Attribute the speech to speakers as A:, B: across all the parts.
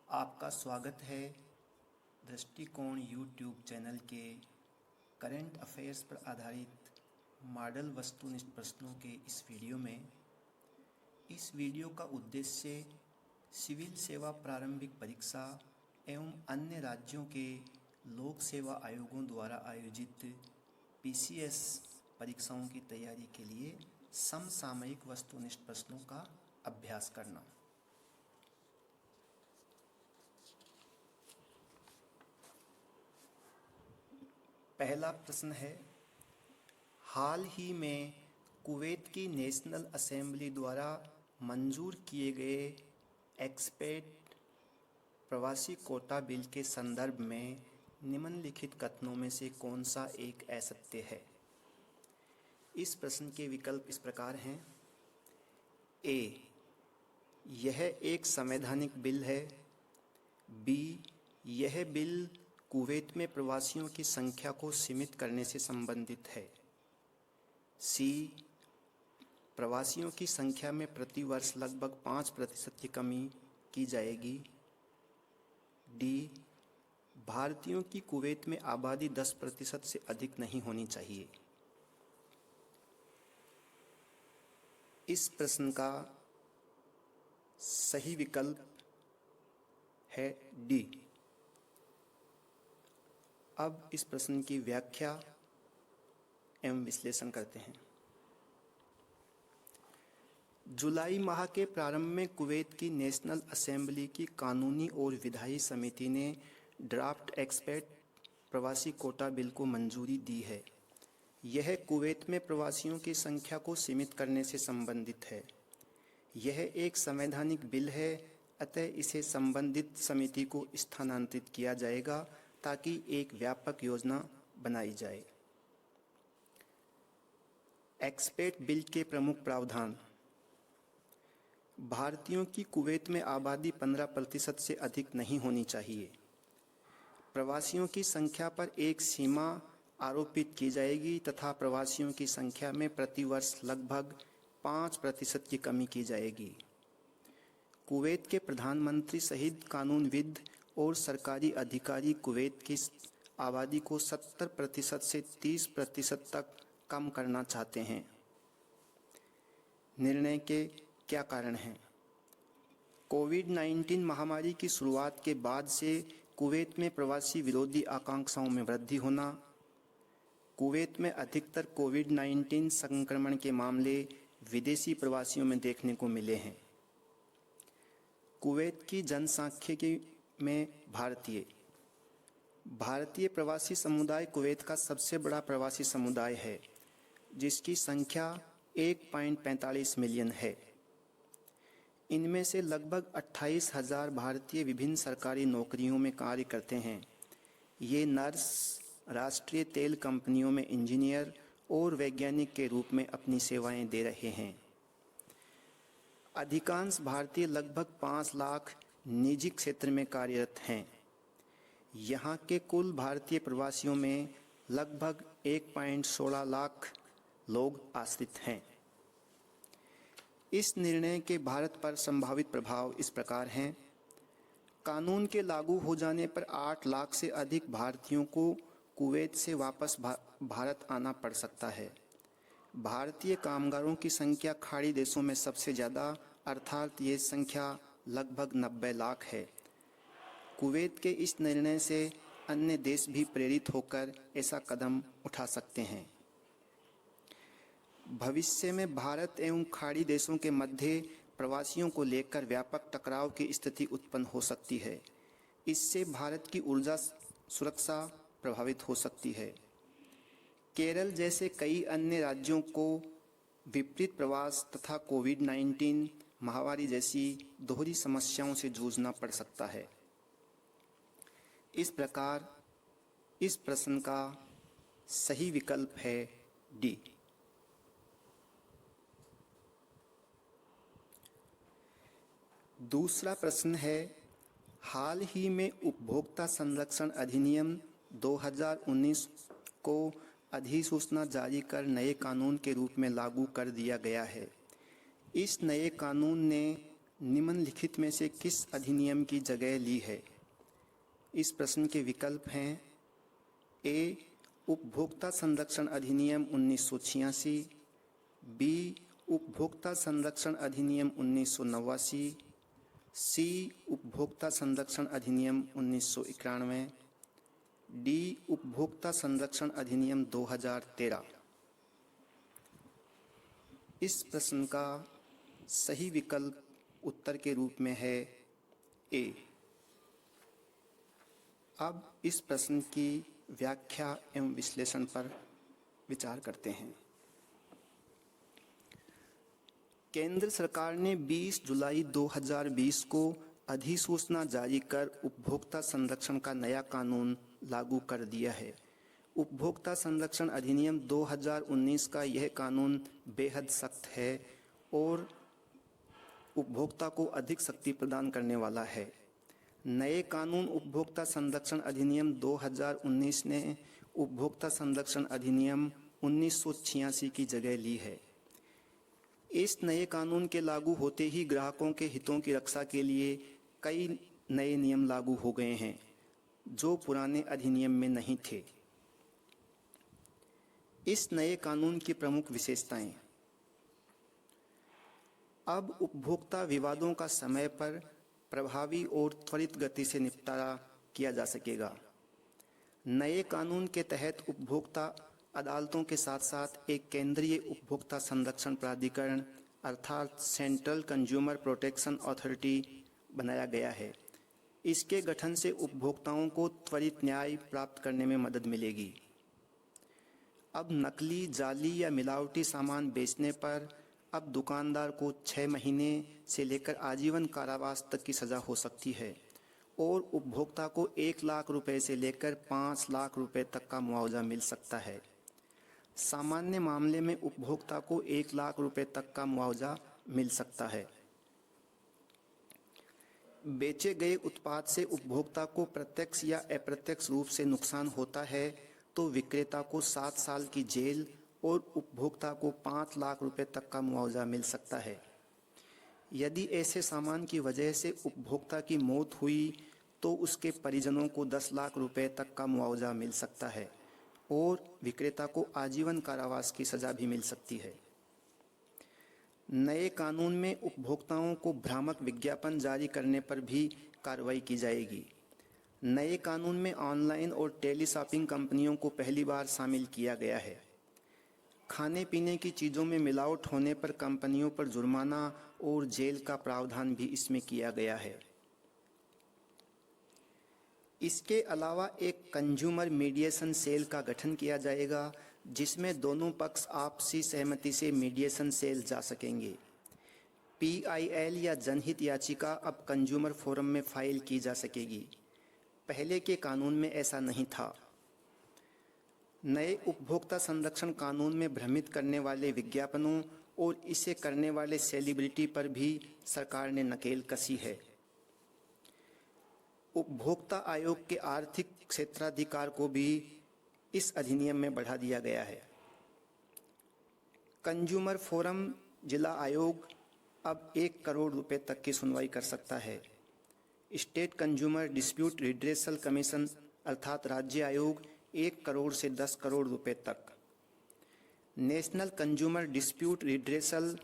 A: आपका स्वागत है दृष्टिकोण यूट्यूब चैनल के करंट अफेयर्स पर आधारित मॉडल वस्तुनिष्ठ प्रश्नों के इस वीडियो में। इस वीडियो का उद्देश्य सिविल सेवा प्रारंभिक परीक्षा एवं अन्य राज्यों के लोक सेवा आयोगों द्वारा आयोजित पीसीएस परीक्षाओं की तैयारी के लिए समसामयिक वस्तुनिष्ठ प्रश्नों का अभ्यास करना। पहला प्रश्न है, हाल ही में कुवैत की नेशनल असेंबली द्वारा मंजूर किए गए एक्सपेट प्रवासी कोटा बिल के संदर्भ में निम्नलिखित कथनों में से कौन सा एक असत्य है। इस प्रश्न के विकल्प इस प्रकार हैं। ए, यह एक संवैधानिक बिल है। बी, यह बिल कुवैत में प्रवासियों की संख्या को सीमित करने से संबंधित है। सी, प्रवासियों की संख्या में प्रति वर्ष लगभग 5% की कमी की जाएगी। डी, भारतीयों की कुवैत में आबादी 10% से अधिक नहीं होनी चाहिए। इस प्रश्न का सही विकल्प है डी। अब इस प्रश्न की व्याख्या एवं विश्लेषण करते हैं। जुलाई माह के प्रारंभ में कुवैत की नेशनल असेंबली की कानूनी और विधायी समिति ने ड्राफ्ट एक्सपेट प्रवासी कोटा बिल को मंजूरी दी है। यह कुवैत में प्रवासियों की संख्या को सीमित करने से संबंधित है। यह एक संवैधानिक बिल है, अतः इसे संबंधित समिति को स्थानांतरित किया जाएगा ताकि एक व्यापक योजना बनाई जाए। एक्सपेट बिल के प्रमुख प्रावधान। भारतीयों की कुवैत में आबादी 15% से अधिक नहीं होनी चाहिए। प्रवासियों की संख्या पर एक सीमा आरोपित की जाएगी तथा प्रवासियों की संख्या में प्रति वर्ष लगभग 5% की कमी की जाएगी। कुवैत के प्रधानमंत्री सहित कानूनविद और सरकारी अधिकारी कुवैत की आबादी को 70% से 30% तक कम करना चाहते हैं। निर्णय के क्या कारण हैं? कोविड-19 महामारी की शुरुआत के बाद से कुवैत में प्रवासी विरोधी आकांक्षाओं में वृद्धि होना। कुवैत में अधिकतर कोविड-19 संक्रमण के मामले विदेशी प्रवासियों में देखने को मिले हैं। कुवैत की जनसांख्यिकी में भारतीय प्रवासी समुदाय कुवैत का सबसे बड़ा प्रवासी समुदाय है, जिसकी संख्या 1.45 मिलियन है। इनमें से लगभग 28,000 भारतीय विभिन्न सरकारी नौकरियों में कार्य करते हैं। ये नर्स, राष्ट्रीय तेल कंपनियों में इंजीनियर और वैज्ञानिक के रूप में अपनी सेवाएं दे रहे हैं। अधिकांश भारतीय लगभग 5 लाख निजी क्षेत्र में कार्यरत हैं। यहाँ के कुल भारतीय प्रवासियों में लगभग 1.16 लाख लोग आश्रित हैं। इस निर्णय के भारत पर संभावित प्रभाव इस प्रकार हैं। कानून के लागू हो जाने पर 8 लाख से अधिक भारतीयों को कुवैत से वापस भारत आना पड़ सकता है। भारतीय कामगारों की संख्या खाड़ी देशों में सबसे ज़्यादा, अर्थात ये संख्या लगभग 90 लाख है। कुवैत के इस निर्णय से अन्य देश भी प्रेरित होकर ऐसा कदम उठा सकते हैं। भविष्य में भारत एवं खाड़ी देशों के मध्य प्रवासियों को लेकर व्यापक टकराव की स्थिति उत्पन्न हो सकती है। इससे भारत की ऊर्जा सुरक्षा प्रभावित हो सकती है। केरल जैसे कई अन्य राज्यों को विपरीत प्रवास तथा कोविड-19 महामारी जैसी दोहरी समस्याओं से जूझना पड़ सकता है। इस प्रकार इस प्रश्न का सही विकल्प है डी। दूसरा प्रश्न है, हाल ही में उपभोक्ता संरक्षण अधिनियम 2019 को अधिसूचना जारी कर नए कानून के रूप में लागू कर दिया गया है। इस नए कानून ने निम्नलिखित में से किस अधिनियम की जगह ली है? इस प्रश्न के विकल्प हैं ए. उपभोक्ता संरक्षण अधिनियम 1986, बी. उपभोक्ता संरक्षण अधिनियम 1989, सी. उपभोक्ता संरक्षण अधिनियम 1991, डी. उपभोक्ता संरक्षण अधिनियम 2013। इस प्रश्न का सही विकल्प उत्तर के रूप में है ए। अब इस प्रश्न की व्याख्या एवं विश्लेषण पर विचार करते हैं। केंद्र सरकार ने 20 जुलाई 2020 को अधिसूचना जारी कर उपभोक्ता संरक्षण का नया कानून लागू कर दिया है। उपभोक्ता संरक्षण अधिनियम 2019 का यह कानून बेहद सख्त है और उपभोक्ता को अधिक शक्ति प्रदान करने वाला है। नए कानून उपभोक्ता संरक्षण अधिनियम 2019 ने उपभोक्ता संरक्षण अधिनियम 1986 की जगह ली है। इस नए कानून के लागू होते ही ग्राहकों के हितों की रक्षा के लिए कई नए नियम लागू हो गए हैं जो पुराने अधिनियम में नहीं थे। इस नए कानून की प्रमुख विशेषताएं: अब उपभोक्ता विवादों का समय पर प्रभावी और त्वरित गति से निपटारा किया जा सकेगा। नए कानून के तहत उपभोक्ता अदालतों के साथ साथ एक केंद्रीय उपभोक्ता संरक्षण प्राधिकरण अर्थात सेंट्रल कंज्यूमर प्रोटेक्शन अथॉरिटी बनाया गया है। इसके गठन से उपभोक्ताओं को त्वरित न्याय प्राप्त करने में मदद मिलेगी। अब नकली, जाली या मिलावटी सामान बेचने पर अब दुकानदार को 6 महीने से लेकर आजीवन कारावास तक की सज़ा हो सकती है और उपभोक्ता को 1 लाख रुपए से लेकर 5 लाख रुपए तक का मुआवजा मिल सकता है। सामान्य मामले में उपभोक्ता को 1 लाख रुपए तक का मुआवजा मिल सकता है। बेचे गए उत्पाद से उपभोक्ता को प्रत्यक्ष या अप्रत्यक्ष रूप से नुकसान होता है तो विक्रेता को 7 साल की जेल और उपभोक्ता को 5 लाख रुपए तक का मुआवजा मिल सकता है। यदि ऐसे सामान की वजह से उपभोक्ता की मौत हुई तो उसके परिजनों को 10 लाख रुपए तक का मुआवजा मिल सकता है और विक्रेता को आजीवन कारावास की सज़ा भी मिल सकती है। नए कानून में उपभोक्ताओं को भ्रामक विज्ञापन जारी करने पर भी कार्रवाई की जाएगी। नए कानून में ऑनलाइन और टेली शॉपिंग कंपनियों को पहली बार शामिल किया गया है। खाने पीने की चीज़ों में मिलावट होने पर कंपनियों पर जुर्माना और जेल का प्रावधान भी इसमें किया गया है। इसके अलावा एक कंज्यूमर मीडिएशन सेल का गठन किया जाएगा जिसमें दोनों पक्ष आपसी सहमति से मीडिएशन सेल जा सकेंगे। PIL या जनहित याचिका अब कंज्यूमर फोरम में फाइल की जा सकेगी। पहले के कानून में ऐसा नहीं था। नए उपभोक्ता संरक्षण कानून में भ्रमित करने वाले विज्ञापनों और इसे करने वाले सेलिब्रिटी पर भी सरकार ने नकेल कसी है। उपभोक्ता आयोग के आर्थिक क्षेत्राधिकार को भी इस अधिनियम में बढ़ा दिया गया है। कंज्यूमर फोरम जिला आयोग अब 1 करोड़ रुपए तक की सुनवाई कर सकता है। State consumer dispute redressal commission अर्थात राज्य आयोग 1 करोड़ से 10 करोड़ रुपए तक। नेशनल कंज्यूमर डिस्प्यूट रिड्रेसल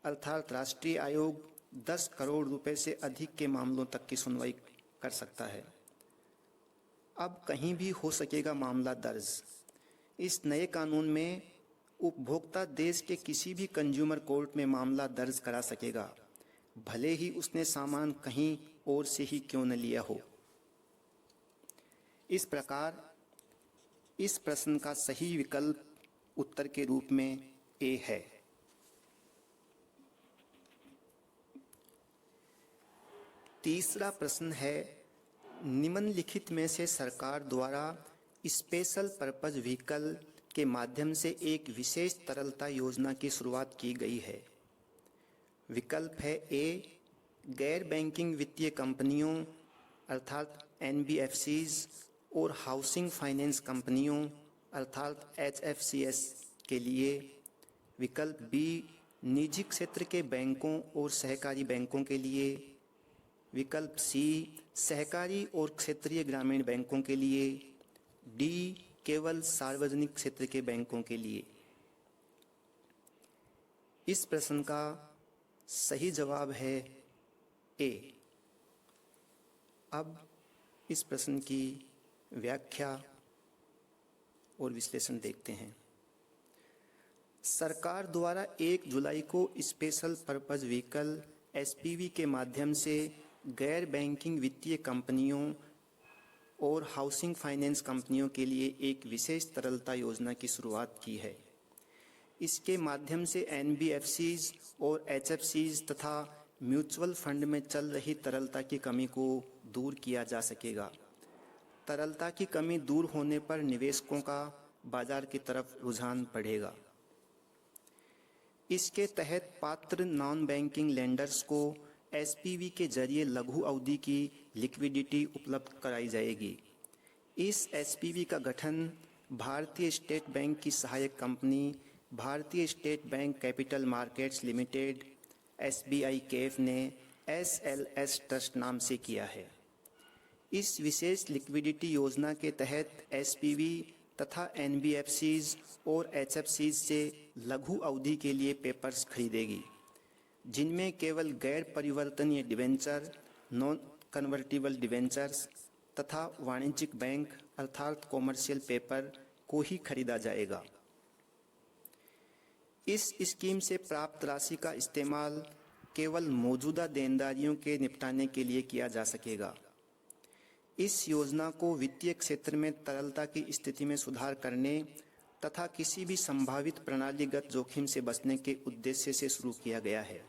A: अर्थात राष्ट्रीय आयोग 10 करोड़ रुपए से अधिक के मामलों तक की सुनवाई कर सकता है। अब कहीं भी हो सकेगा मामला दर्ज। इस नए कानून में उपभोक्ता देश के किसी भी कंज्यूमर कोर्ट में मामला दर्ज करा सकेगा, भले ही उसने सामान कहीं और से ही क्यों न लिया हो। इस प्रकार इस प्रश्न का सही विकल्प उत्तर के रूप में ए है। तीसरा प्रश्न है, निम्नलिखित में से सरकार द्वारा स्पेशल पर्पज व्हीकल के माध्यम से एक विशेष तरलता योजना की शुरुआत की गई है। विकल्प है ए, गैर बैंकिंग वित्तीय कंपनियों अर्थात NBFCs और हाउसिंग फाइनेंस कंपनियों अर्थात HFCS के लिए। विकल्प बी, निजी क्षेत्र के बैंकों और सहकारी बैंकों के लिए। विकल्प सी, सहकारी और क्षेत्रीय ग्रामीण बैंकों के लिए। डी, केवल सार्वजनिक क्षेत्र के बैंकों के लिए। इस प्रश्न का सही जवाब है ए। अब इस प्रश्न की व्याख्या और विश्लेषण देखते हैं। सरकार द्वारा 1 जुलाई को स्पेशल पर्पज व्हीकल एसपीवी के माध्यम से गैर बैंकिंग वित्तीय कंपनियों और हाउसिंग फाइनेंस कंपनियों के लिए एक विशेष तरलता योजना की शुरुआत की है। इसके माध्यम से एनबीएफसीज और एचएफसीज तथा म्यूचुअल फंड में चल रही तरलता की कमी को दूर किया जा सकेगा। तरलता की कमी दूर होने पर निवेशकों का बाजार की तरफ रुझान बढ़ेगा। इसके तहत पात्र नॉन बैंकिंग लेंडर्स को एसपीवी के जरिए लघु अवधि की लिक्विडिटी उपलब्ध कराई जाएगी। इस एसपीवी का गठन भारतीय स्टेट बैंक की सहायक कंपनी भारतीय state bank capital markets limited SBI Kaif ने एसएलएस ट्रस्ट नाम से किया है। इस विशेष लिक्विडिटी योजना के तहत एसपीवी तथा एनबीएफसीज और एचएफसीज से लघु अवधि के लिए पेपर्स खरीदेगी, जिनमें केवल गैर परिवर्तनीय डिवेंचर, नॉन कन्वर्टिबल डिवेंचर्स तथा वाणिज्यिक बैंक अर्थात कॉमर्शियल पेपर को ही खरीदा जाएगा। इस स्कीम से प्राप्त राशि का इस्तेमाल केवल मौजूदा देनदारियों के निपटाने के लिए किया जा सकेगा। इस योजना को वित्तीय क्षेत्र में तरलता की स्थिति में सुधार करने तथा किसी भी संभावित प्रणालीगत जोखिम से बचने के उद्देश्य से शुरू किया गया है।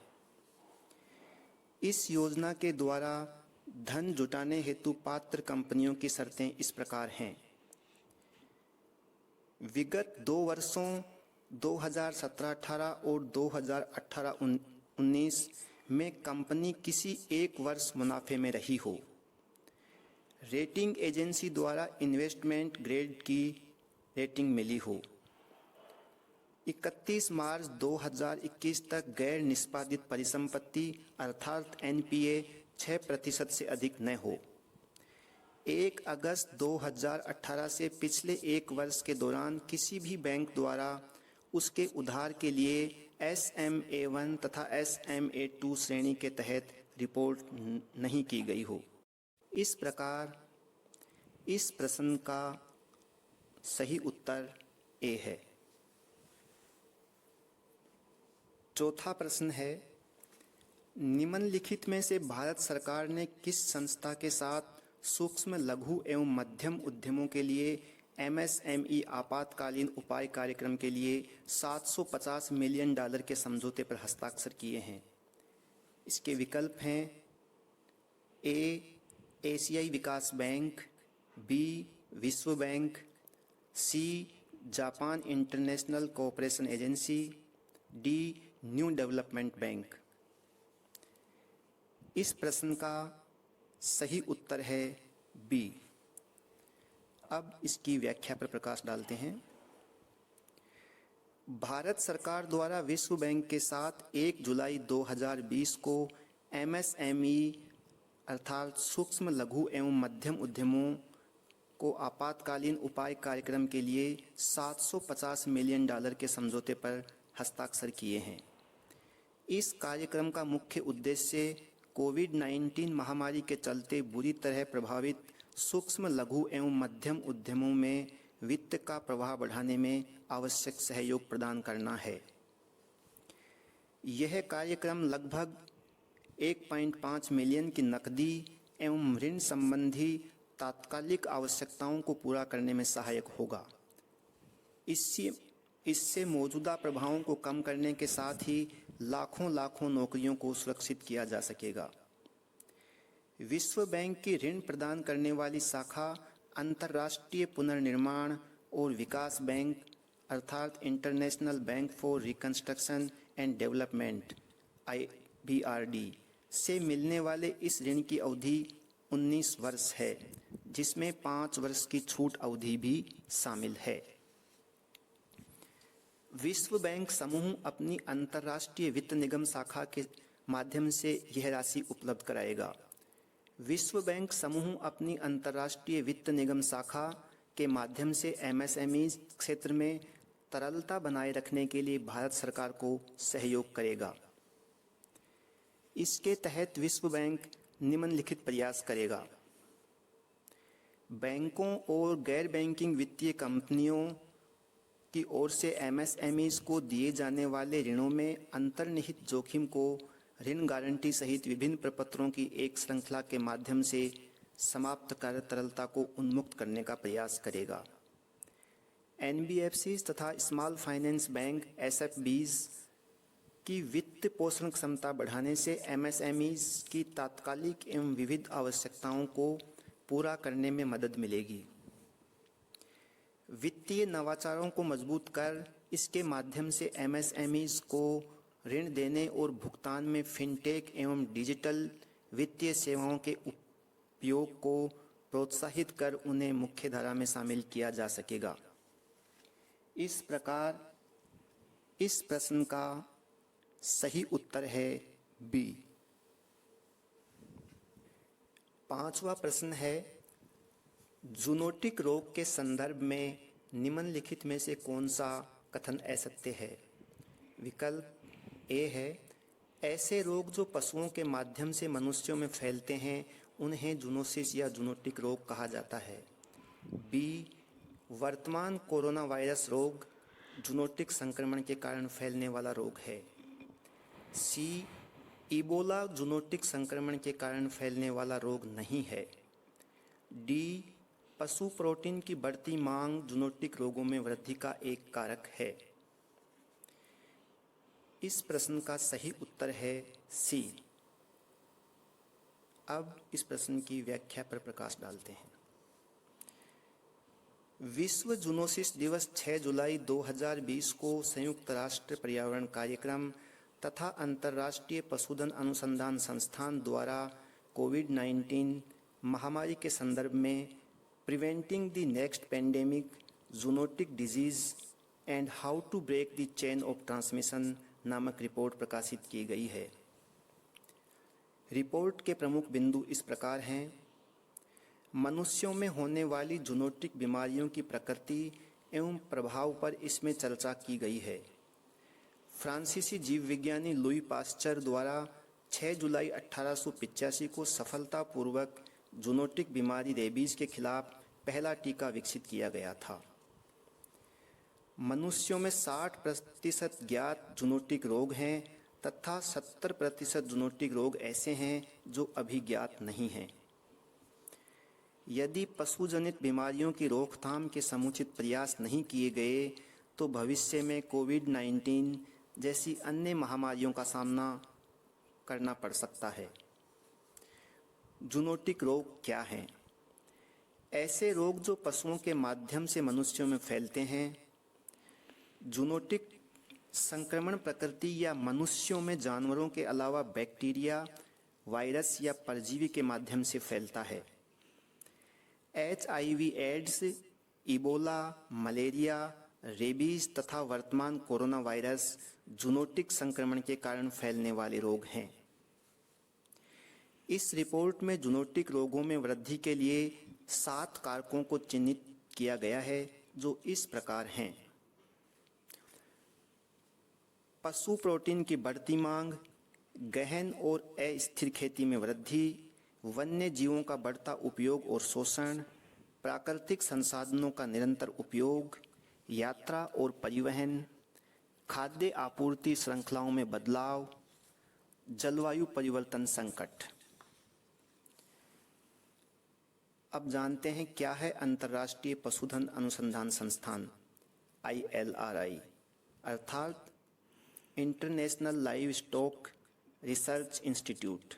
A: इस योजना के द्वारा धन जुटाने हेतु पात्र कंपनियों की शर्तें इस प्रकार हैं। विगत 2 वर्षों 2017-18 और 2018-19 में कंपनी किसी एक वर्ष मुनाफे में रही हो। रेटिंग एजेंसी द्वारा इन्वेस्टमेंट ग्रेड की रेटिंग मिली हो। 31 मार्च 2021 तक गैर निष्पादित परिसंपत्ति अर्थात एनपीए 6% से अधिक न हो। 1 अगस्त 2018 से पिछले 1 वर्ष के दौरान किसी भी बैंक द्वारा उसके उधार के लिए SMA1 तथा SMA2 श्रेणी के तहत रिपोर्ट नहीं की गई हो। इस प्रकार इस प्रश्न का सही उत्तर ए है। चौथा प्रश्न है, निम्नलिखित में से भारत सरकार ने किस संस्था के साथ सूक्ष्म लघु एवं मध्यम उद्यमों के लिए MSME आपातकालीन उपाय कार्यक्रम के लिए $750 मिलियन के समझौते पर हस्ताक्षर किए हैं? इसके विकल्प हैं ए, एशियाई विकास बैंक, बी, विश्व bank, C, Japan international cooperation agency, D, new development bank. इस प्रश्न का सही उत्तर है बी। अब इसकी व्याख्या पर प्रकाश डालते हैं। भारत सरकार द्वारा विश्व बैंक के साथ 1 जुलाई 2020 को MSME अर्थात सूक्ष्म लघु एवं मध्यम उद्यमों को आपातकालीन उपाय कार्यक्रम के लिए $750 मिलियन के समझौते पर हस्ताक्षर किए हैं। इस कार्यक्रम का मुख्य उद्देश्य कोविड-19 महामारी के चलते बुरी तरह प्रभावित सूक्ष्म लघु एवं मध्यम उद्यमों में वित्त का प्रवाह बढ़ाने में आवश्यक सहयोग प्रदान करना है। यह कार्यक्रम लगभग 1.5 मिलियन की नकदी एवं ऋण संबंधी तात्कालिक आवश्यकताओं को पूरा करने में सहायक होगा। इससे मौजूदा प्रभावों को कम करने के साथ ही लाखों नौकरियों को सुरक्षित किया जा सकेगा। विश्व बैंक की ऋण प्रदान करने वाली शाखा अंतर्राष्ट्रीय पुनर्निर्माण और विकास बैंक अर्थात international bank for reconstruction and development IBRD से मिलने वाले इस ऋण की अवधि 19 वर्ष है, जिसमें 5 वर्ष की छूट अवधि भी शामिल है। विश्व बैंक समूह अपनी अंतर्राष्ट्रीय वित्त निगम शाखा के माध्यम से यह राशि उपलब्ध कराएगा। विश्व बैंक समूह अपनी अंतर्राष्ट्रीय वित्त निगम शाखा के माध्यम से एमएसएमई क्षेत्र में तरलता बनाए रखने के लिए भारत सरकार को सहयोग करेगा। इसके तहत विश्व बैंक निम्नलिखित प्रयास करेगा। बैंकों और गैर बैंकिंग वित्तीय कंपनियों की ओर से एमएसएमईज को दिए जाने वाले ऋणों में अंतर्निहित जोखिम को ऋण गारंटी सहित विभिन्न प्रपत्रों की एक श्रृंखला के माध्यम से समाप्त कर तरलता को उन्मुक्त करने का प्रयास करेगा। एनबीएफसीज तथा स्मॉल फाइनेंस बैंक एसएफबीज की वित्त पोषण क्षमता बढ़ाने से एमएसएमईज की तात्कालिक एवं विविध आवश्यकताओं को पूरा करने में मदद मिलेगी। वित्तीय नवाचारों को मजबूत कर इसके माध्यम से एमएसएमईज को ऋण देने और भुगतान में फिनटेक एवं डिजिटल वित्तीय सेवाओं के उपयोग को प्रोत्साहित कर उन्हें मुख्यधारा में शामिल किया जा सकेगा। इस प्रकार इस प्रश्न का सही उत्तर है बी। 5वां प्रश्न है, जूनोटिक रोग के संदर्भ में निम्नलिखित में से कौन सा कथन असत्य है? विकल्प ए है, ऐसे रोग जो पशुओं के माध्यम से मनुष्यों में फैलते हैं उन्हें जूनोसिस या जूनोटिक रोग कहा जाता है। बी, वर्तमान कोरोना वायरस रोग जूनोटिक संक्रमण के कारण फैलने वाला रोग है। सी, इबोला जूनोटिक संक्रमण के कारण फैलने वाला रोग नहीं है। डी, पशु प्रोटीन की बढ़ती मांग जूनोटिक रोगों में वृद्धि का एक कारक है। इस प्रश्न का सही उत्तर है सी। अब इस प्रश्न की व्याख्या पर प्रकाश डालते हैं। विश्व जूनोसिस दिवस 6 जुलाई 2020 को संयुक्त राष्ट्र पर्यावरण कार्यक्रम तथा अंतर्राष्ट्रीय पशुधन अनुसंधान संस्थान द्वारा कोविड-19 महामारी के संदर्भ में preventing the next pandemic zoonotic disease and how to break the chain of transmission नामक रिपोर्ट प्रकाशित की गई है। रिपोर्ट के प्रमुख बिंदु इस प्रकार हैं। मनुष्यों में होने वाली जूनोटिक बीमारियों की प्रकृति एवं प्रभाव पर इसमें चर्चा की गई है। फ्रांसीसी जीव विज्ञानी लुई पास्चर द्वारा 6 जुलाई 1885 को सफलतापूर्वक जूनोटिक बीमारी रेबीज के खिलाफ पहला टीका विकसित किया गया था। मनुष्यों में 60% ज्ञात जूनोटिक रोग हैं तथा 70% जूनोटिक रोग ऐसे हैं जो अभी ज्ञात नहीं हैं। यदि पशुजनित बीमारियों की रोकथाम के समुचित प्रयास नहीं किए गए तो भविष्य में कोविड-19 जैसी अन्य महामारियों का सामना करना पड़ सकता है। जूनोटिक रोग क्या हैं? ऐसे रोग जो पशुओं के माध्यम से मनुष्यों में फैलते हैं। जूनोटिक संक्रमण प्रकृति या मनुष्यों में जानवरों के अलावा बैक्टीरिया, वायरस या परजीवी के माध्यम से फैलता है। HIV AIDS, Ebola, malaria, rabies तथा वर्तमान कोरोना वायरस जूनोटिक संक्रमण के कारण फैलने वाले रोग हैं। इस रिपोर्ट में जूनोटिक रोगों में वृद्धि के लिए 7 कारकों को चिन्हित किया गया है जो इस प्रकार हैं। पशु प्रोटीन की बढ़ती मांग, गहन और अस्थिर खेती में वृद्धि, वन्य जीवों का बढ़ता उपयोग और शोषण, प्राकृतिक संसाधनों का निरंतर उपयोग, यात्रा और परिवहन, खाद्य आपूर्ति श्रृंखलाओं में बदलाव, जलवायु परिवर्तन संकट। अब जानते हैं क्या है अंतर्राष्ट्रीय पशुधन अनुसंधान संस्थान ILRI अर्थात international live stock research institute.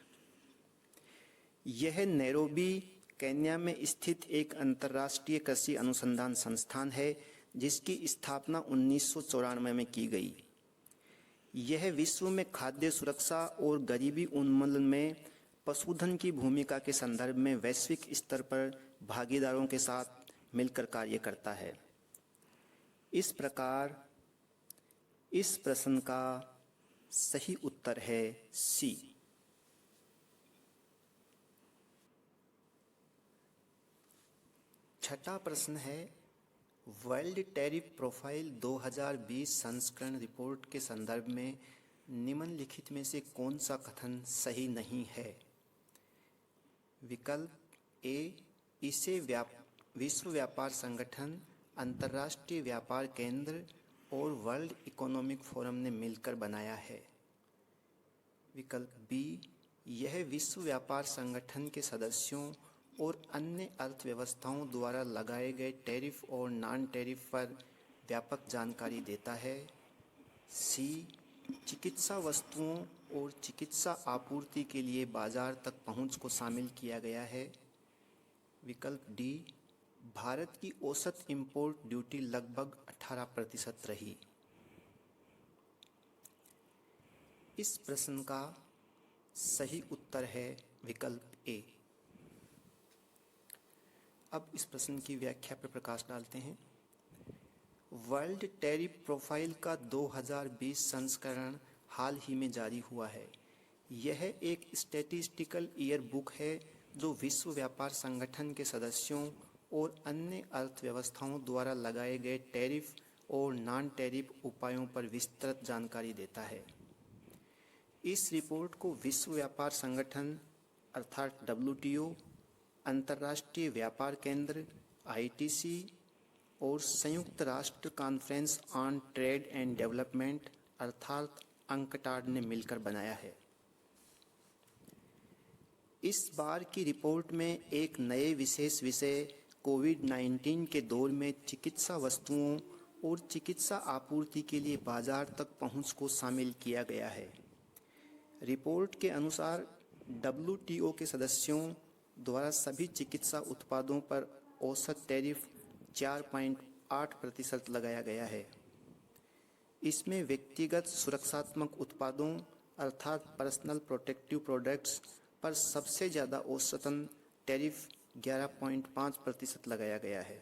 A: यह नैरोबी केन्या में स्थित एक अंतर्राष्ट्रीय कृषि अनुसंधान संस्थान है जिसकी स्थापना 1994 में की गई। यह विश्व में खाद्य सुरक्षा और गरीबी उन्मूलन में पशुधन की भूमिका के संदर्भ में वैश्विक स्तर पर भागीदारों के साथ मिलकर कार्य करता है। इस प्रकार इस प्रश्न का सही उत्तर है सी। छठा प्रश्न है, वर्ल्ड टैरिफ प्रोफाइल 2020 संस्करण रिपोर्ट के संदर्भ में निम्नलिखित में से कौन सा कथन सही नहीं है? विकल्प ए, इसे विश्व व्यापार संगठन, अंतर्राष्ट्रीय व्यापार केंद्र और वर्ल्ड इकोनॉमिक फोरम ने मिलकर बनाया है। विकल्प बी, यह विश्व व्यापार संगठन के सदस्यों और अन्य अर्थव्यवस्थाओं द्वारा लगाए गए टैरिफ और नॉन टैरिफ पर व्यापक जानकारी देता है। सी, चिकित्सा वस्तुओं और चिकित्सा आपूर्ति के लिए बाजार तक पहुंच को शामिल किया गया है। विकल्प डी, भारत की औसत इंपोर्ट ड्यूटी लगभग 18% रही। इस प्रश्न का सही उत्तर है विकल्प ए। अब इस प्रश्न की व्याख्या पर प्रकाश डालते हैं। वर्ल्ड टैरिफ प्रोफाइल का 2020 संस्करण हाल ही में जारी हुआ है। यह एक स्टैटिस्टिकल ईयर बुक है जो विश्व व्यापार संगठन के सदस्यों और अन्य अर्थव्यवस्थाओं द्वारा लगाए गए टैरिफ और नॉन टैरिफ उपायों पर विस्तृत जानकारी देता है। इस रिपोर्ट को विश्व व्यापार संगठन अर्थात WTO, अंतर्राष्ट्रीय व्यापार केंद्र ITC और संयुक्त राष्ट्र conference on trade and development अर्थात अंकटाड ने मिलकर बनाया है। इस बार की रिपोर्ट में एक नए विशेष विषय कोविड-19 के दौर में चिकित्सा वस्तुओं और चिकित्सा आपूर्ति के लिए बाजार तक पहुंच को शामिल किया गया है। रिपोर्ट के अनुसार WTO के सदस्यों द्वारा सभी चिकित्सा उत्पादों पर औसत टैरिफ 4.8% लगाया गया है। इसमें व्यक्तिगत सुरक्षात्मक उत्पादों अर्थात पर्सनल प्रोटेक्टिव प्रोडक्ट्स पर सबसे ज़्यादा औसतन टैरिफ 11.5% लगाया गया है।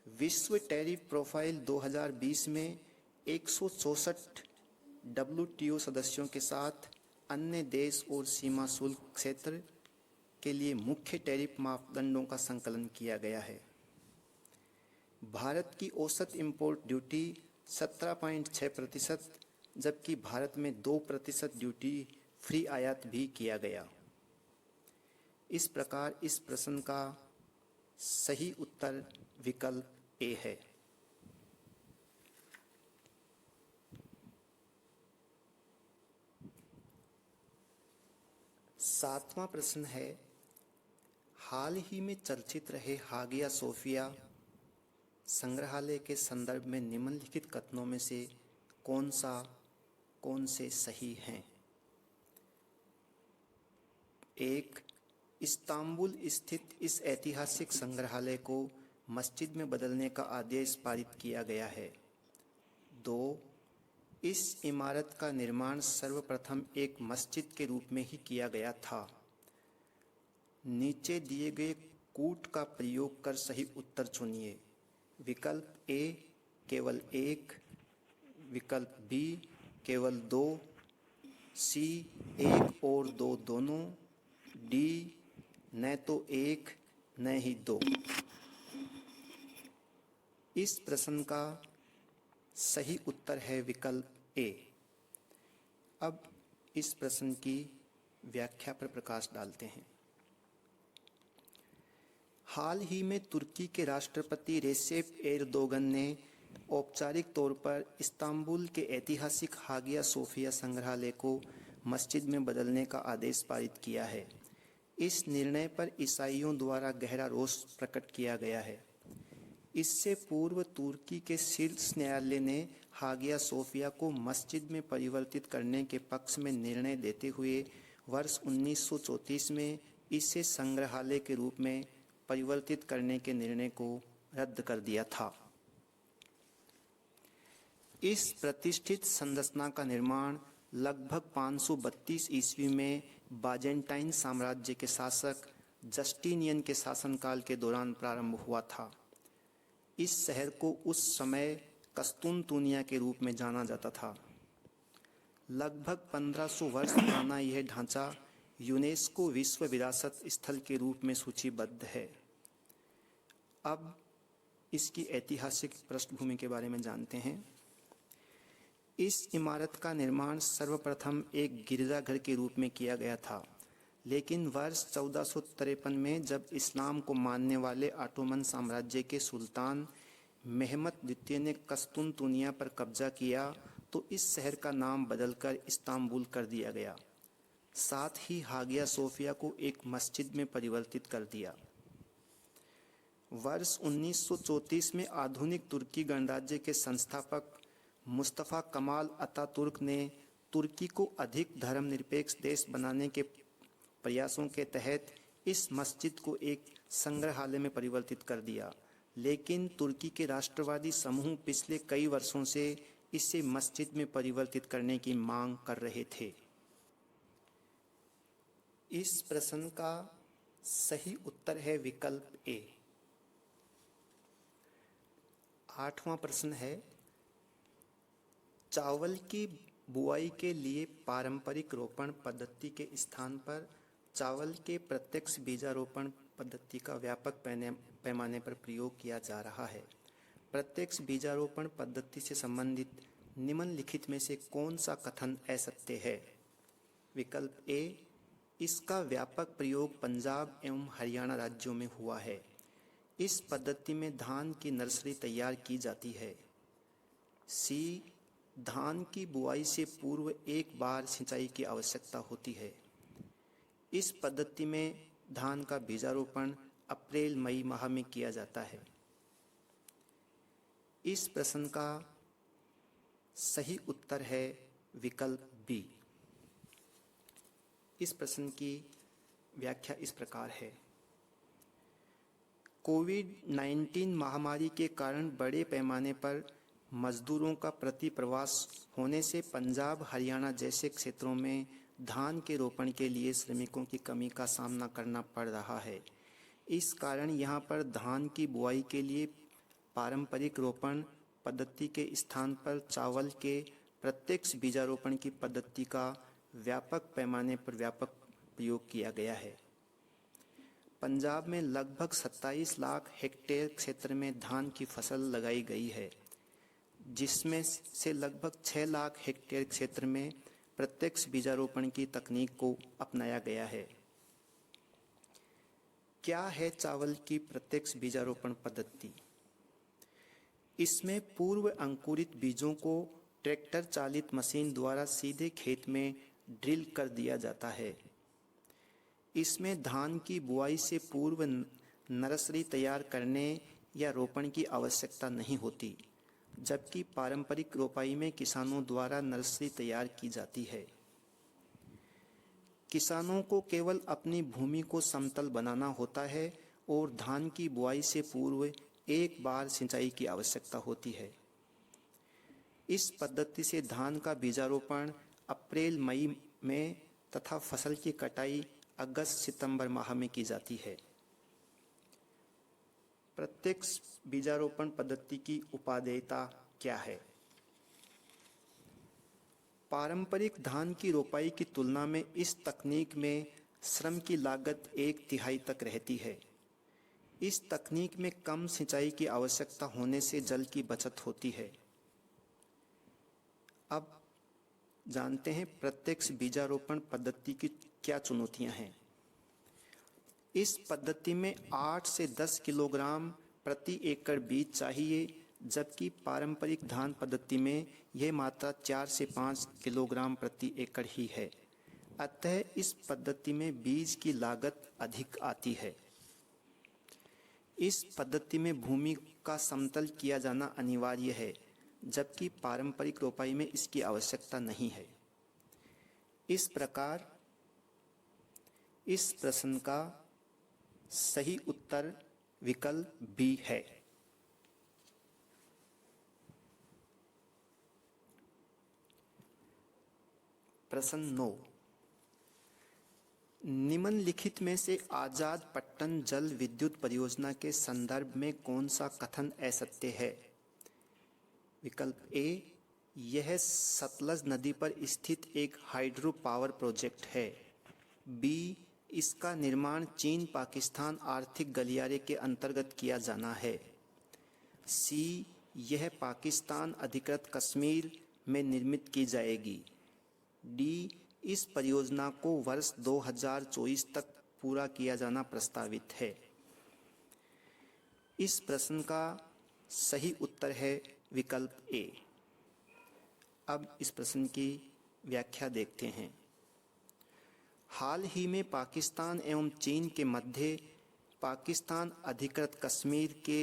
A: विश्व टैरिफ प्रोफाइल 2020 में 164 WTO सदस्यों के साथ अन्य देश और सीमा शुल्क क्षेत्र के लिए मुख्य टैरिफ मापदंडों का संकलन किया गया है। भारत की औसत इंपोर्ट ड्यूटी 17.6%, जबकि भारत में 2% ड्यूटी फ्री आयात भी किया गया। इस प्रकार इस प्रश्न का सही उत्तर विकल्प ए है। सातवां प्रश्न है, हाल ही में चर्चित रहे हागिया सोफिया संग्रहालय के संदर्भ में निम्नलिखित कथनों में से कौन से सही हैं? एक, इस्तांबुल स्थित इस ऐतिहासिक संग्रहालय को मस्जिद में बदलने का आदेश पारित किया गया है। 2, इस इमारत का निर्माण सर्वप्रथम एक मस्जिद के रूप में ही किया गया था। नीचे दिए गए कूट का प्रयोग कर सही उत्तर चुनिए। विकल्प ए केवल 1, विकल्प बी केवल 2, सी 1 और 2 दोनों, डी न तो 1 न ही 2। इस प्रश्न का सही उत्तर है विकल्प ए। अब इस प्रश्न की व्याख्या पर प्रकाश डालते हैं। हाल ही में तुर्की के राष्ट्रपति रेसेप एर्दोगन ने औपचारिक तौर पर इस्तांबुल के ऐतिहासिक हागिया सोफिया संग्रहालय को मस्जिद में बदलने का आदेश पारित किया है। इस निर्णय पर ईसाइयों द्वारा गहरा रोष प्रकट किया गया है। इससे पूर्व तुर्की के शीर्ष न्यायालय ने हागिया सोफिया को मस्जिद में परिवर्तित करने के पक्ष में निर्णय देते हुए वर्ष 1934 में इसे संग्रहालय के रूप में परिवर्तित करने के निर्णय को रद्द कर दिया था। इस प्रतिष्ठित संरचना का निर्माण लगभग 532 ईस्वी में बाजेंटाइन साम्राज्य के शासक जस्टिनियन के शासनकाल के दौरान प्रारंभ हुआ था। इस शहर को उस समय कस्तूनतुनिया के रूप में जाना जाता था। लगभग 1500 वर्ष पुराना यह ढांचा यूनेस्को विश्व विरासत स्थल के रूप में सूचीबद्ध है। अब इसकी ऐतिहासिक पृष्ठभूमि के बारे में जानते हैं। इस इमारत का निर्माण सर्वप्रथम एक गिरजाघर के रूप में किया गया था, लेकिन वर्ष 1453 में जब इस्लाम को मानने वाले ऑटोमन साम्राज्य के सुल्तान मेहमत द्वितीय ने कस्तूनतुनिया पर कब्जा किया तो इस शहर का नाम बदलकर इस्तांबुल कर दिया गया। साथ ही हागिया सोफिया को एक मस्जिद में परिवर्तित कर दिया। वर्ष 1934 में आधुनिक तुर्की गणराज्य के संस्थापक मुस्तफ़ा कमाल अतातुर्क ने तुर्की को अधिक धर्मनिरपेक्ष देश बनाने के प्रयासों के तहत इस मस्जिद को एक संग्रहालय में परिवर्तित कर दिया, लेकिन तुर्की के राष्ट्रवादी समूह पिछले कई वर्षों से इसे मस्जिद में परिवर्तित करने की मांग कर रहे थे। इस प्रश्न का सही उत्तर है विकल्प ए। 8वां प्रश्न है, चावल की बुआई के लिए पारंपरिक रोपण पद्धति के स्थान पर चावल के प्रत्यक्ष बीजारोपण पद्धति का व्यापक पैमाने पर प्रयोग किया जा रहा है। प्रत्यक्ष बीजारोपण पद्धति से संबंधित निम्नलिखित में से कौन सा कथन असत्य है? विकल्प ए, इसका व्यापक प्रयोग पंजाब एवं हरियाणा राज्यों में हुआ है। इस पद्धति में धान की नर्सरी तैयार की जाती है। सी, धान की बुआई से पूर्व एक बार सिंचाई की आवश्यकता होती है। इस पद्धति में धान का बीजारोपण अप्रैल मई माह में किया जाता है। इस प्रश्न का सही उत्तर है विकल्प बी। इस प्रश्न की व्याख्या इस प्रकार है। कोविड-19 महामारी के कारण बड़े पैमाने पर मजदूरों का प्रतिप्रवास होने से पंजाब हरियाणा जैसे क्षेत्रों में धान के रोपण के लिए श्रमिकों की कमी का सामना करना पड़ रहा है। इस कारण यहाँ पर धान की बुआई के लिए पारंपरिक रोपण पद्धति के स्थान पर चावल के प्रत्यक्ष बीजारोपण की पद्धति का व्यापक पैमाने पर व्यापक प्रयोग किया गया है। पंजाब में लगभग 27 लाख हेक्टेयर क्षेत्र में धान की फसल लगाई गई है, जिसमें से लगभग 6 लाख हेक्टेयर क्षेत्र में प्रत्यक्ष बीजारोपण की तकनीक को अपनाया गया है। क्या है चावल की प्रत्यक्ष बीजारोपण पद्धति? इसमें पूर्व अंकुरित बीजों को ट्रैक्टर चालित मशीन द्वारा सीधे खेत में ड्रिल कर दिया जाता है। इसमें धान की बुआई से पूर्व नर्सरी तैयार करने या रोपण की आवश्यकता नहीं होती, जबकि पारंपरिक रोपाई में किसानों द्वारा नर्सरी तैयार की जाती है। किसानों को केवल अपनी भूमि को समतल बनाना होता है और धान की बुआई से पूर्व एक बार सिंचाई की आवश्यकता होती है। इस पद्धति से धान का बीजारोपण अप्रैल मई में तथा फसल की कटाई अगस्त सितंबर माह में की जाती है। प्रत्यक्ष बीजारोपण पद्धति की उपादेयता क्या है? पारंपरिक धान की रोपाई की तुलना में इस तकनीक में श्रम की लागत 1/3 तक रहती है। इस तकनीक में कम सिंचाई की आवश्यकता होने से जल की बचत होती है। अब जानते हैं प्रत्यक्ष बीजारोपण पद्धति की क्या चुनौतियां हैं। इस पद्धति में 8 से 10 किलोग्राम प्रति एकड़ बीज चाहिए, जबकि पारंपरिक धान पद्धति में यह मात्रा 4 से 5 किलोग्राम प्रति एकड़ ही है। अतः इस पद्धति में बीज की लागत अधिक आती है। इस पद्धति में भूमि का समतल किया जाना अनिवार्य है, जबकि पारंपरिक रोपाई में इसकी आवश्यकता नहीं है। इस प्रकार इस प्रश्न का सही उत्तर विकल्प बी है। प्रश्न 9, निम्नलिखित में से आजाद पट्टन जल विद्युत परियोजना के संदर्भ में कौन सा कथन असत्य है? विकल्प ए, यह सतलज नदी पर स्थित एक हाइड्रो पावर प्रोजेक्ट है। बी, इसका निर्माण चीन पाकिस्तान आर्थिक गलियारे के अंतर्गत किया जाना है। सी, यह पाकिस्तान अधिकृत कश्मीर में निर्मित की जाएगी। डी, इस परियोजना को वर्ष 2024 तक पूरा किया जाना प्रस्तावित है। इस प्रश्न का सही उत्तर है विकल्प ए। अब इस प्रश्न की व्याख्या देखते हैं। हाल ही में पाकिस्तान एवं चीन के मध्य पाकिस्तान अधिकृत कश्मीर के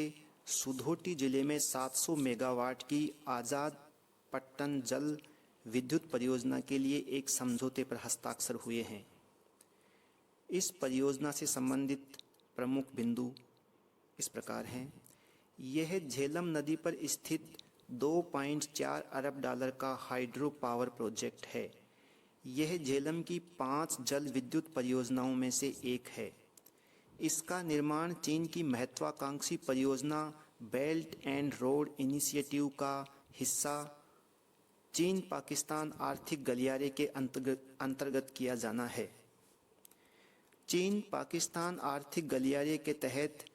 A: सुधोटी जिले में 700 मेगावाट की आज़ाद पट्टन जल विद्युत परियोजना के लिए एक समझौते पर हस्ताक्षर हुए हैं। इस परियोजना से संबंधित प्रमुख बिंदु इस प्रकार हैं। यह झेलम नदी पर स्थित 2.4 अरब डॉलर का हाइड्रो पावर प्रोजेक्ट है। यह झेलम की 5 जल विद्युत परियोजनाओं में से एक है। इसका निर्माण चीन की महत्वाकांक्षी परियोजना बेल्ट एंड रोड इनिशिएटिव का हिस्सा चीन पाकिस्तान आर्थिक गलियारे के अंतर्गत किया जाना है। चीन पाकिस्तान आर्थिक गलियारे के तहत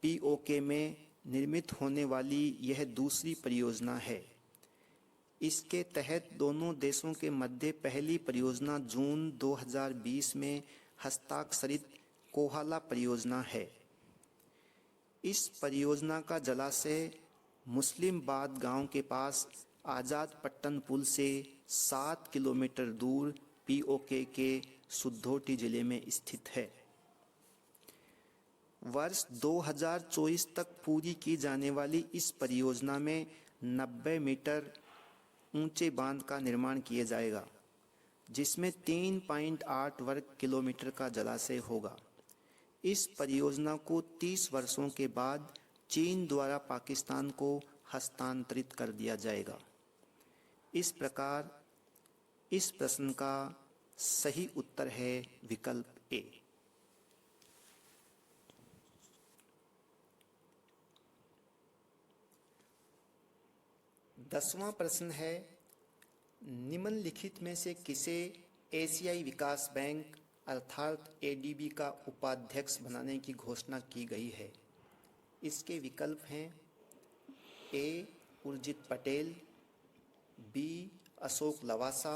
A: पीओके में निर्मित होने वाली यह दूसरी परियोजना है। इसके तहत दोनों देशों के मध्य पहली परियोजना जून 2020 में हस्ताक्षरित कोहाला परियोजना है। इस परियोजना का जलाशय मुस्लिमबाद गांव के पास आज़ाद पट्टन पुल से 7 किलोमीटर दूर पीओके के सुधोटी जिले में स्थित है। वर्ष 2024 तक पूरी की जाने वाली इस परियोजना में 90 मीटर ऊंचे बांध का निर्माण किया जाएगा, जिसमें 3.8 वर्ग किलोमीटर का जलाशय होगा। इस परियोजना को 30 वर्षों के बाद चीन द्वारा पाकिस्तान को हस्तांतरित कर दिया जाएगा। इस प्रकार इस प्रश्न का सही उत्तर है विकल्प ए। 10वां प्रश्न है, निम्नलिखित में से किसे एशियाई विकास बैंक अर्थात एडीबी का उपाध्यक्ष बनाने की घोषणा की गई है? इसके विकल्प हैं ए, उर्जित पटेल, बी, अशोक लवासा,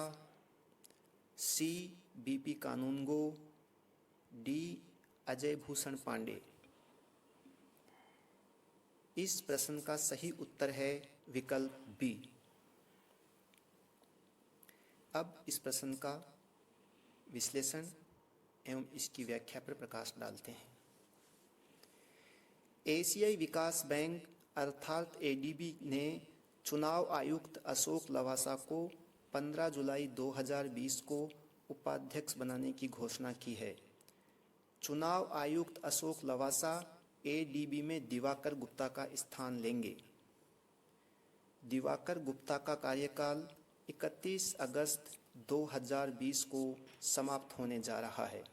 A: सी, बीपी कानूनगो, डी, अजय भूषण पांडे। इस प्रश्न का सही उत्तर है विकल्प बी। अब इस प्रश्न का विश्लेषण एवं इसकी व्याख्या पर प्रकाश डालते हैं। एशियाई विकास बैंक अर्थात एडीबी ने चुनाव आयुक्त अशोक लवासा को 15 जुलाई 2020 को उपाध्यक्ष बनाने की घोषणा की है। चुनाव आयुक्त अशोक लवासा एडीबी में दिवाकर गुप्ता का स्थान लेंगे। दिवाकर गुप्ता का कार्यकाल 31 अगस्त 2020 को समाप्त होने जा रहा है।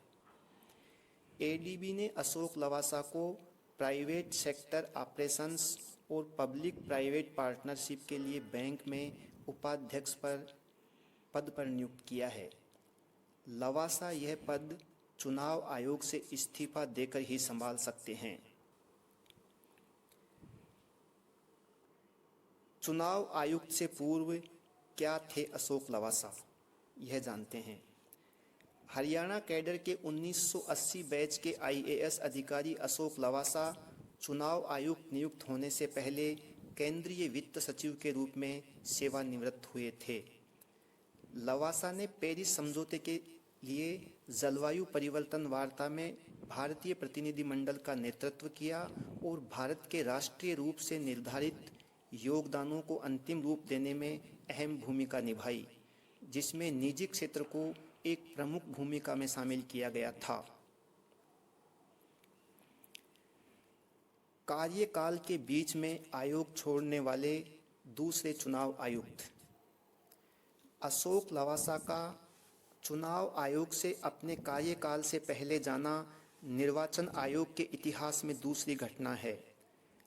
A: एडीबी ने अशोक लवासा को प्राइवेट सेक्टर ऑपरेशंस और पब्लिक प्राइवेट पार्टनरशिप के लिए बैंक में उपाध्यक्ष पद पर नियुक्त किया है। लवासा यह पद चुनाव आयोग से इस्तीफा देकर ही संभाल सकते हैं। चुनाव आयुक्त से पूर्व क्या थे अशोक लवासा, यह जानते हैं। हरियाणा कैडर के 1980 बैच के आईएएस अधिकारी अशोक लवासा चुनाव आयुक्त नियुक्त होने से पहले केंद्रीय वित्त सचिव के रूप में सेवानिवृत्त हुए थे। लवासा ने पेरिस समझौते के लिए जलवायु परिवर्तन वार्ता में भारतीय प्रतिनिधिमंडल का नेतृत्व किया और भारत के राष्ट्रीय रूप से निर्धारित योगदानों को अंतिम रूप देने में अहम भूमिका निभाई, जिसमें निजी क्षेत्र को एक प्रमुख भूमिका में शामिल किया गया था। कार्यकाल के बीच में आयोग छोड़ने वाले दूसरे चुनाव आयुक्त। अशोक लवासा का चुनाव आयोग से अपने कार्यकाल से पहले जाना निर्वाचन आयोग के इतिहास में दूसरी घटना है।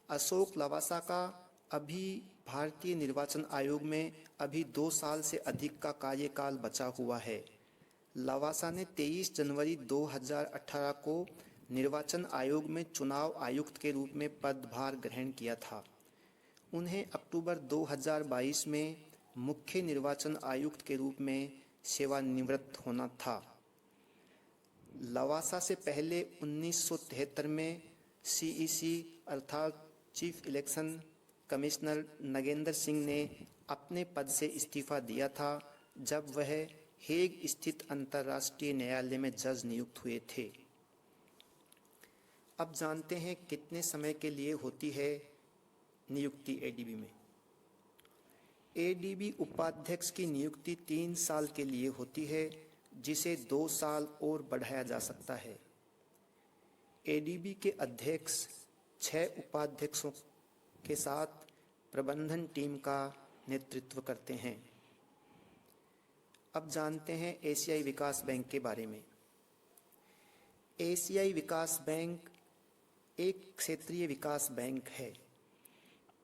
A: अशोक लवासा का अभी भारतीय निर्वाचन आयोग में अभी 2 साल से अधिक का कार्यकाल बचा हुआ है। लवासा ने 23 जनवरी 2018 को निर्वाचन आयोग में चुनाव आयुक्त के रूप में पदभार ग्रहण किया था। उन्हें अक्टूबर 2022 में मुख्य निर्वाचन आयुक्त के रूप में सेवानिवृत्त होना था। लवासा से पहले 1973 में सीईसी अर्थात chief election commissioner Nagendra Singh ने अपने पद से इस्तीफा दिया था जब वह हेग स्थित अंतर्राष्ट्रीय न्यायालय में जज नियुक्त हुए थे। अब जानते हैं कितने समय के लिए होती है नियुक्ति एडीबी में। एडीबी उपाध्यक्ष की नियुक्ति 3 साल के लिए होती है, जिसे 2 साल और बढ़ाया जा सकता है। एडीबी के अध्यक्ष 6 उपाध्यक्षों के साथ प्रबंधन टीम का नेतृत्व करते हैं। अब जानते हैं एशियाई विकास बैंक के बारे में। एशियाई विकास बैंक एक क्षेत्रीय विकास बैंक है।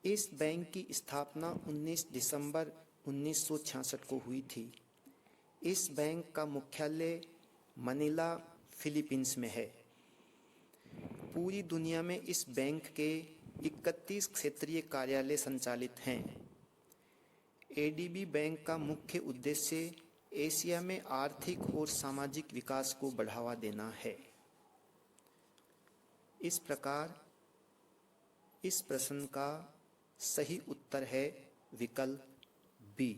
A: इस बैंक की स्थापना 19 दिसंबर 1966 को हुई थी। इस बैंक का मुख्यालय मनीला, फिलीपींस में है। पूरी दुनिया में इस बैंक के 31 क्षेत्रीय कार्यालय संचालित हैं। एडीबी बैंक का मुख्य उद्देश्य एशिया में आर्थिक और सामाजिक विकास को बढ़ावा देना है। इस प्रकार इस प्रश्न का सही उत्तर है विकल्प बी।